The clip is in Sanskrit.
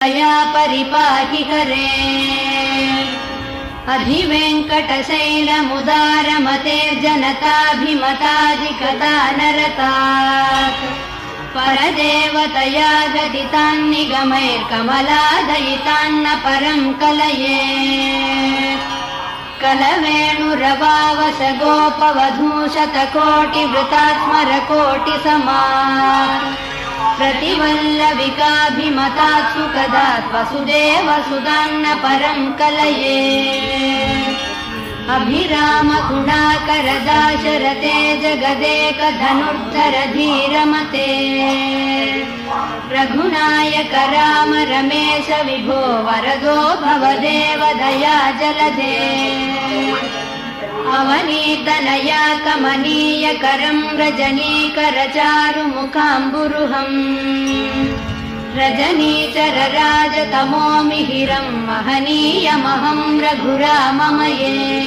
दया परिपाहि हरे अधिवेङ्कटशैलमुदारमतेर्जनताभिमताधिकदानरतात् परदेवतया गदितान्निगमैर्कमलादयितान्न परं कलये कलवेणुरवावस गोपवधूशतकोटिवृतात्मरकोटिसमा प्रतिवल्लविकाभिमतात् सुखदात् वसुदेवसुदान्न परं कलये अभिरामगुणाकरदाशरथे जगदेकधनुर्धर धीरमते रघुनायक राम रमेश विभो वरदो भवदेव दया जलधे अवनीतनया कमनीयकरं रजनीकरचारुमुखाम्बुरुहम् रजनीचरराजतमोमिहिरं महनीयमहं रघुराममये।